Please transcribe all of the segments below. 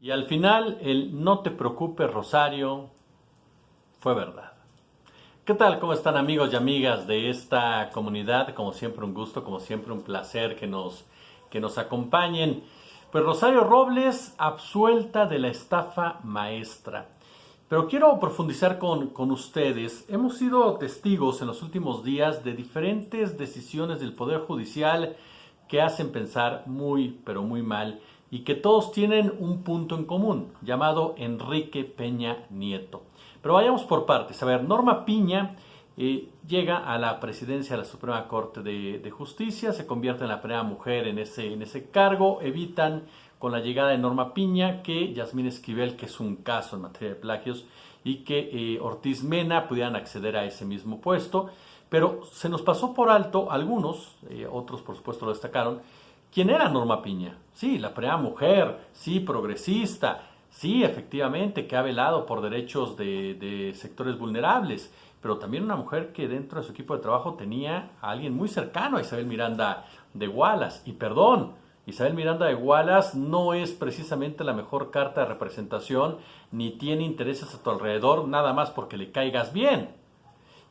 Y al final el no te preocupes, Rosario, fue verdad. ¿Qué tal? ¿Cómo están amigos y amigas de esta comunidad? Como siempre un gusto, como siempre un placer que nos acompañen. Pues Rosario Robles absuelta de la estafa maestra. Pero quiero profundizar con ustedes. Hemos sido testigos en los últimos días de diferentes decisiones del Poder Judicial que hacen pensar muy, pero muy mal y que todos tienen un punto en común, llamado Enrique Peña Nieto. Pero vayamos por partes. A ver, Norma Piña llega a la presidencia de la Suprema Corte de Justicia, se convierte en la primera mujer en ese cargo, evitan con la llegada de Norma Piña que Yasmín Esquivel, que es un caso en materia de plagios, y que Ortiz Mena pudieran acceder a ese mismo puesto, pero se nos pasó por alto algunos, otros por supuesto lo destacaron, quién era Norma Piña. Sí, la primera mujer, sí, progresista, sí, efectivamente, que ha velado por derechos de sectores vulnerables, pero también una mujer que dentro de su equipo de trabajo tenía a alguien muy cercano a Isabel Miranda de Wallace. Y perdón, Isabel Miranda de Wallace no es precisamente la mejor carta de representación, ni tiene intereses a tu alrededor nada más porque le caigas bien.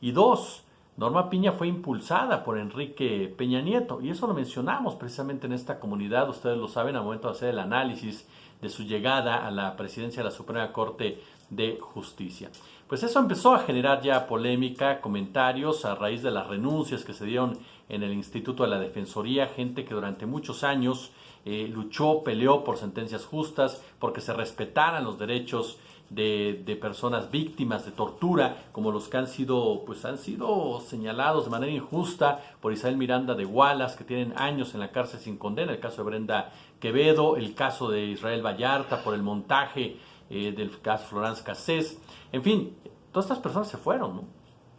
Y dos, Norma Piña fue impulsada por Enrique Peña Nieto, y eso lo mencionamos precisamente en esta comunidad, ustedes lo saben, al momento de hacer el análisis de su llegada a la presidencia de la Suprema Corte de Justicia. Pues eso empezó a generar ya polémica, comentarios a raíz de las renuncias que se dieron en el Instituto de la Defensoría, gente que durante muchos años luchó, peleó por sentencias justas, porque se respetaran los derechos de personas víctimas de tortura, como los que han sido señalados de manera injusta por Isabel Miranda de Wallace, que tienen años en la cárcel sin condena, el caso de Brenda Quevedo, el caso de Israel Vallarta por el montaje del caso Florence Cassés. En fin, todas estas personas se fueron, ¿no?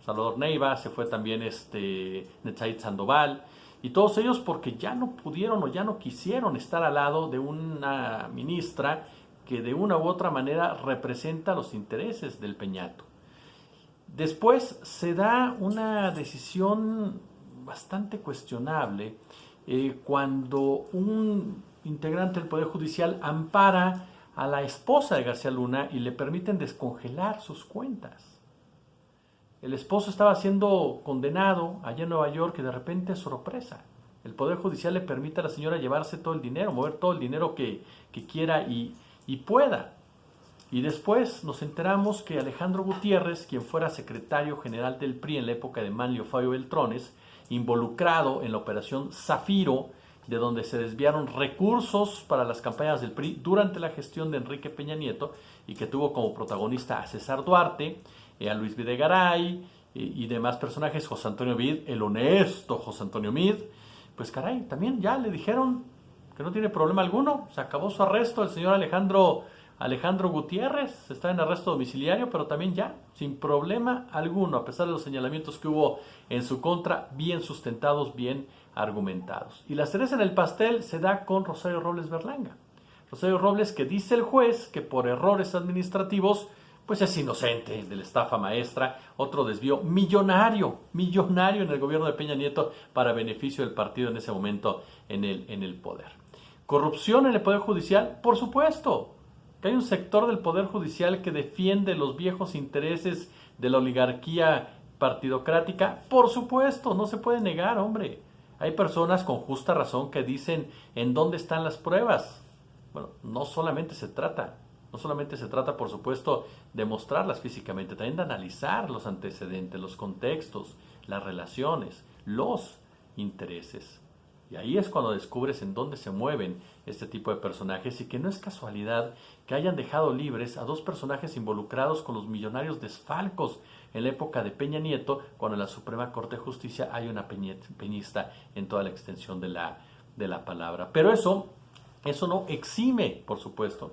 Salvador Neiva, se fue también Netzaid Sandoval, y todos ellos porque ya no pudieron o ya no quisieron estar al lado de una ministra que de una u otra manera representa los intereses del Peñato. Después se da una decisión bastante cuestionable cuando un integrante del Poder Judicial ampara a la esposa de García Luna y le permiten descongelar sus cuentas. El esposo estaba siendo condenado allá en Nueva York y de repente, sorpresa, el Poder Judicial le permite a la señora llevarse todo el dinero, mover todo el dinero que quiera y pueda. Y después nos enteramos que Alejandro Gutiérrez, quien fuera secretario general del PRI en la época de Manlio Fabio Beltrones, involucrado en la operación Zafiro, de donde se desviaron recursos para las campañas del PRI durante la gestión de Enrique Peña Nieto, y que tuvo como protagonista a César Duarte, a Luis Videgaray y demás personajes, José Antonio Meade, el honesto José Antonio Meade. Pues caray, también ya le dijeron que no tiene problema alguno, se acabó su arresto, el señor Alejandro Gutiérrez está en arresto domiciliario, pero también ya, sin problema alguno, a pesar de los señalamientos que hubo en su contra, bien sustentados, bien argumentados. Y la cereza en el pastel se da con Rosario Robles Berlanga. Rosario Robles, que dice el juez que por errores administrativos pues es inocente de la estafa maestra, otro desvío millonario en el gobierno de Peña Nieto para beneficio del partido en ese momento en el poder. ¿Corrupción en el Poder Judicial? Por supuesto, que hay un sector del Poder Judicial que defiende los viejos intereses de la oligarquía partidocrática. Por supuesto, no se puede negar, hombre. Hay personas con justa razón que dicen en dónde están las pruebas. Bueno, no solamente se trata, por supuesto, de mostrarlas físicamente, también de analizar los antecedentes, los contextos, las relaciones, los intereses. Y ahí es cuando descubres en dónde se mueven este tipo de personajes, y que no es casualidad que hayan dejado libres a dos personajes involucrados con los millonarios desfalcos en la época de Peña Nieto, cuando en la Suprema Corte de Justicia hay una peñista en toda la extensión de la palabra. Pero eso no exime, por supuesto,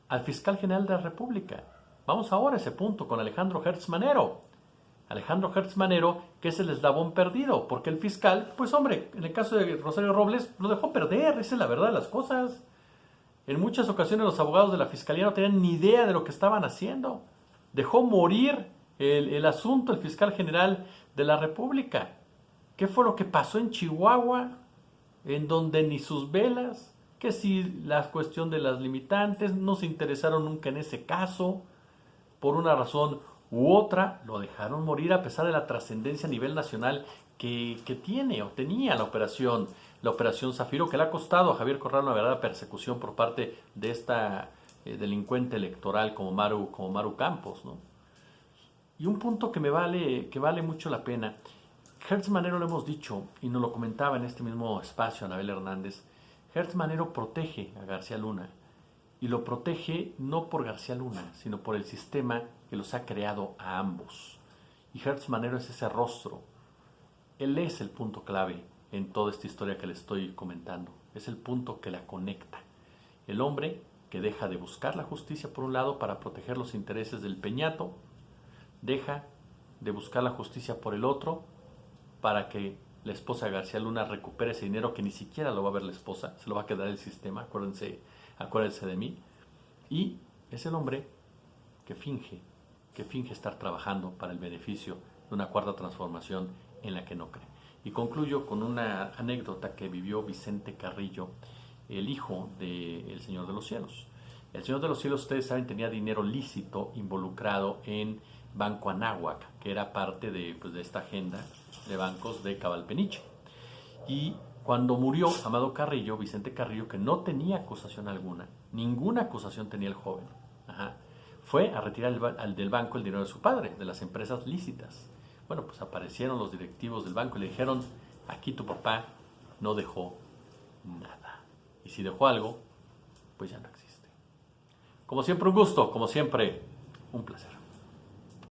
al fiscal general de la República. Vamos ahora a ese punto con Alejandro Gertz Manero. Alejandro Gertz Manero, que es el eslabón perdido, porque el fiscal, pues hombre, en el caso de Rosario Robles, lo dejó perder, esa es la verdad de las cosas. En muchas ocasiones los abogados de la fiscalía no tenían ni idea de lo que estaban haciendo. Dejó morir el asunto el fiscal general de la República. ¿Qué fue lo que pasó en Chihuahua? En donde ni sus velas que si la cuestión de las limitantes, no se interesaron nunca en ese caso, por una razón u otra, lo dejaron morir a pesar de la trascendencia a nivel nacional que tiene o tenía la operación Zafiro, que le ha costado a Javier Corral una verdadera persecución por parte de esta delincuente electoral como Maru Campos, ¿no? Y un punto que vale mucho la pena, Hertz Manero lo hemos dicho y nos lo comentaba en este mismo espacio Anabel Hernández, Hertz Manero protege a García Luna y lo protege no por García Luna, sino por el sistema que los ha creado a ambos. Y Hertz Manero es ese rostro. Él es el punto clave en toda esta historia que le estoy comentando. Es el punto que la conecta. El hombre que deja de buscar la justicia por un lado para proteger los intereses del peñato, deja de buscar la justicia por el otro para que la esposa de García Luna recupere ese dinero que ni siquiera lo va a ver la esposa, se lo va a quedar el sistema, acuérdense de mí. Y es el hombre que finge estar trabajando para el beneficio de una cuarta transformación en la que no cree. Y concluyo con una anécdota que vivió Vicente Carrillo, el hijo del Señor de los Cielos. El Señor de los Cielos, ustedes saben, tenía dinero lícito involucrado en Banco Anáhuac, que era parte de esta agenda de bancos de Cabalpeniche. Y cuando murió Amado Carrillo, Vicente Carrillo, que no tenía acusación alguna, ninguna acusación tenía el joven, fue a retirar del banco el dinero de su padre, de las empresas lícitas. Bueno, pues aparecieron los directivos del banco y le dijeron, aquí tu papá no dejó nada. Y si dejó algo, pues ya no existe. Como siempre un gusto, como siempre un placer.